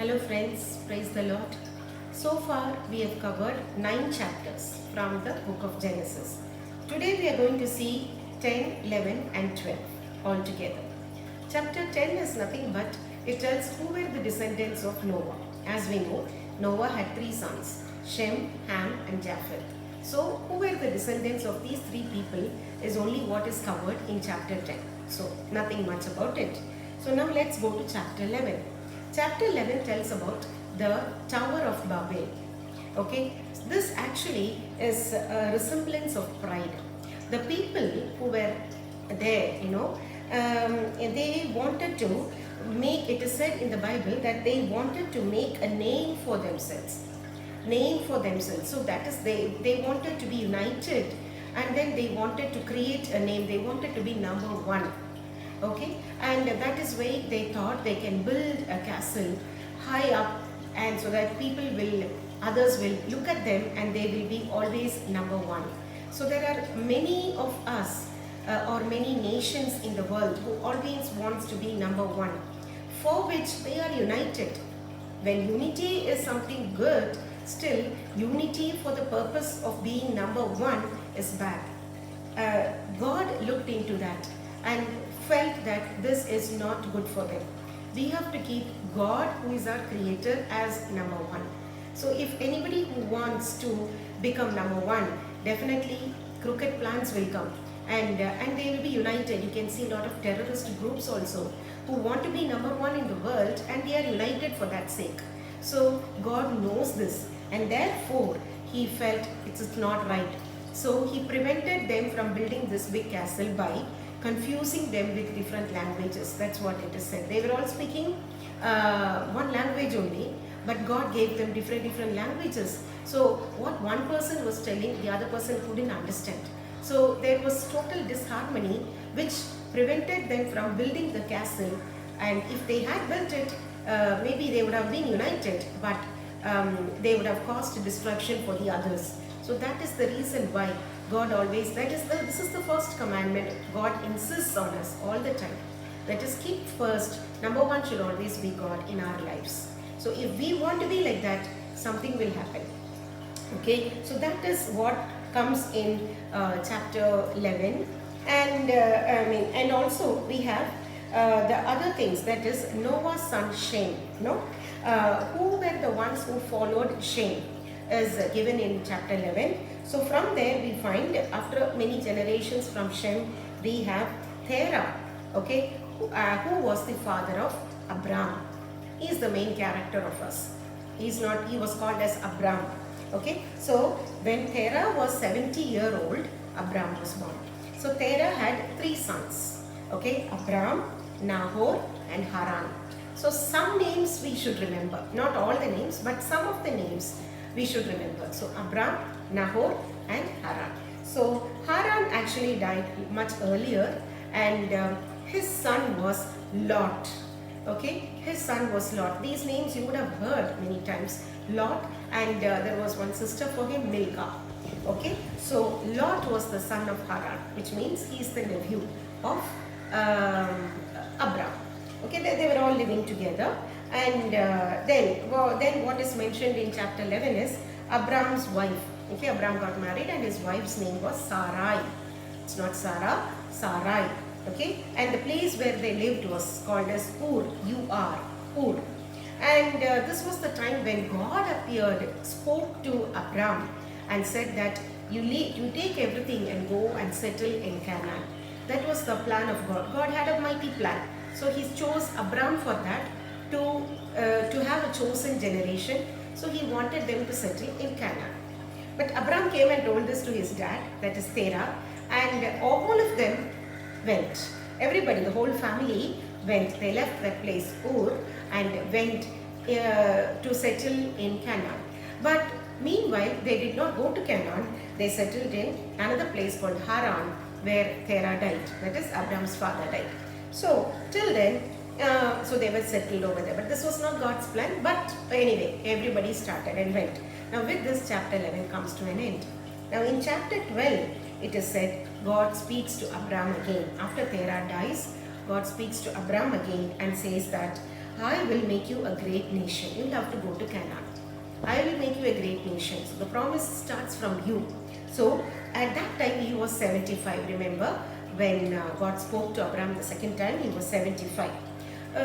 Hello friends, praise the Lord. So far we have covered 9 chapters from the book of Genesis. Today we are going to see 10, 11 and 12 all together. Chapter 10 is nothing but it tells who were the descendants of Noah. As we know, Noah had 3 sons, Shem, Ham and Japheth. So who were the descendants of these 3 people is only what is covered in chapter 10. So nothing much about it. So now let's go to chapter 11. Chapter 11 tells about the Tower of Babel. Okay, this actually is a resemblance of pride. The people who were there, they wanted to make, it is said in the Bible that they wanted to make a name for themselves. So that is, they wanted to be united, and then they wanted to create a name. They wanted to be number one. Okay, and that is why they thought they can build a castle high up, and so that others will look at them and they will be always number one. So there are many of us or many nations in the world who always wants to be number one, for which they are united. When unity is something good, still unity for the purpose of being number one is bad. God looked into that and felt that this is not good for them. We have to keep God, who is our creator, as number one. So if anybody who wants to become number one, definitely crooked plans will come, and they will be united. You can see a lot of terrorist groups also who want to be number one in the world, and they are united for that sake. So God knows this, and therefore he felt it's not right. So he prevented them from building this big castle by confusing them with different languages. That's what it is said. They were all speaking one language only, but God gave them different languages. So what one person was telling, the other person couldn't understand. So there was total disharmony, which prevented them from building the castle. And if they had built it, maybe they would have been united, but they would have caused destruction for the others. So that is the reason why God always, this is the first commandment God insists on us all the time. That is, keep first, number one should always be God in our lives. So if we want to be like that, something will happen. Okay, so that is what comes in chapter 11. And also we have the other things, that is Noah's son Shem. Who were the ones who followed Shem is given in chapter 11. So from there we find, after many generations from Shem, we have Terah, okay, who was the father of Abraham. He is the main character of us. He was called as Abraham. Okay, so when Terah was 70-year-old, Abraham was born. So Terah had 3 sons, okay, Abraham, Nahor and Haran. So some names we should remember, not all the names, but some of the names we should remember. So Abraham, Nahor and Haran. So Haran actually died much earlier, and his son was Lot. Okay, his son was Lot. These names you would have heard many times. Lot, and there was one sister for him, Milcah. Okay, so Lot was the son of Haran, which means he is the nephew of Abraham. Okay, they were all living together. And then what is mentioned in chapter 11 is Abraham's wife. Okay, Abraham got married and his wife's name was Sarai. It's not Sarah, Sarai. Okay, and the place where they lived was called as Ur, Ur. And this was the time when God appeared, spoke to Abraham and said that you take everything and go and settle in Canaan. That was the plan of God. God had a mighty plan. So he chose Abraham for that, to have a chosen generation. So he wanted them to settle in Canaan. But Abraham came and told this to his dad, that is Terah, and all of them went. Everybody, the whole family went. They left that place, Ur, and went to settle in Canaan. But meanwhile, they did not go to Canaan. They settled in another place called Haran, where Terah died. That is, Abraham's father died. So till then, so they were settled over there. But this was not God's plan. But anyway, everybody started and went. Now with this, chapter 11 comes to an end. Now in chapter 12, it is said, God speaks to Abraham again. After Terah dies, God speaks to Abraham again and says that I will make you a great nation. You'll have to go to Canaan. I will make you a great nation. So the promise starts from you. So at that time he was 75. Remember when God spoke to Abraham the second time, he was 75.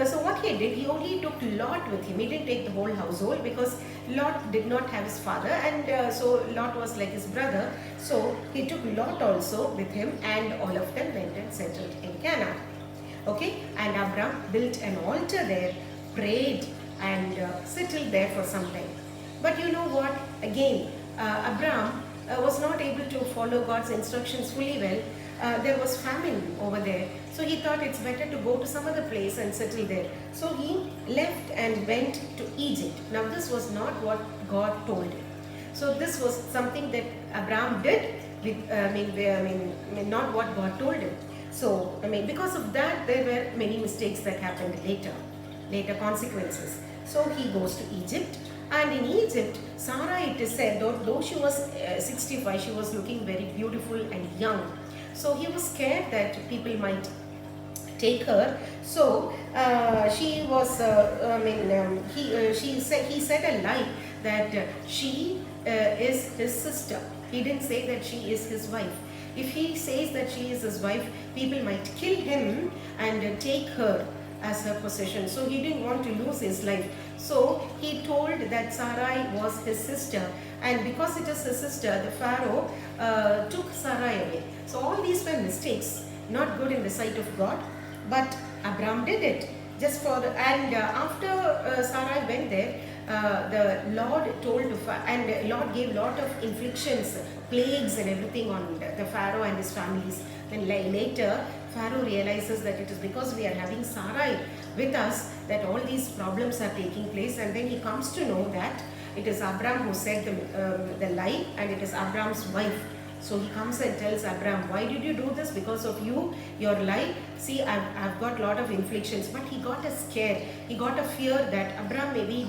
So what he did, he only took Lot with him. He didn't take the whole household because Lot did not have his father, and so Lot was like his brother. So he took Lot also with him, and all of them went and settled in Canaan. Okay, and Abraham built an altar there, prayed, and settled there for some time. But you know what? Again, Abraham was not able to follow God's instructions fully well. There was famine over there, so he thought it's better to go to some other place and settle there. So he left and went to Egypt. Now this was not what God told him. So this was something that Abraham did with, not what God told him. So, because of that, there were many mistakes that happened later consequences. So he goes to Egypt, and in Egypt, Sarah, it is said, though she was 65, she was looking very beautiful and young. So he was scared that people might take her. So she was, he said a lie that she is his sister. He didn't say that she is his wife. If he says that she is his wife, people might kill him and take her as her possession. So he didn't want to lose his life. So he told that Sarai was his sister, and because it is his sister, the Pharaoh took Sarai away. So all these were mistakes, not good in the sight of God, but Abraham did it. Just for the, and after Sarai went there, the Lord told and Lord gave lot of inflictions, plagues and everything on the Pharaoh and his families. Then later Pharaoh realizes that it is because we are having Sarai with us that all these problems are taking place, and then he comes to know that it is Abraham who said the lie, and it is Abraham's wife. So he comes and tells Abraham, why did you do this? Because of you, your lie. See, I've got a lot of inflictions. But he got a scare. He got a fear that Abraham maybe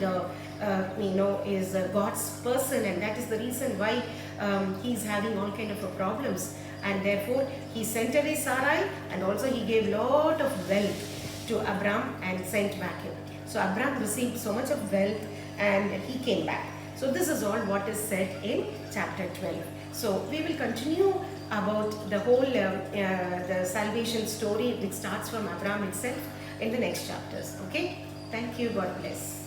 is God's person, and that is the reason why he's having all kind of problems. And therefore, he sent away Sarai, and also he gave lot of wealth to Abraham and sent back him. So Abraham received so much of wealth, and he came back. So this is all what is said in chapter 12. So we will continue about the whole the salvation story, which starts from Abraham itself, in the next chapters. Okay, thank you. God bless.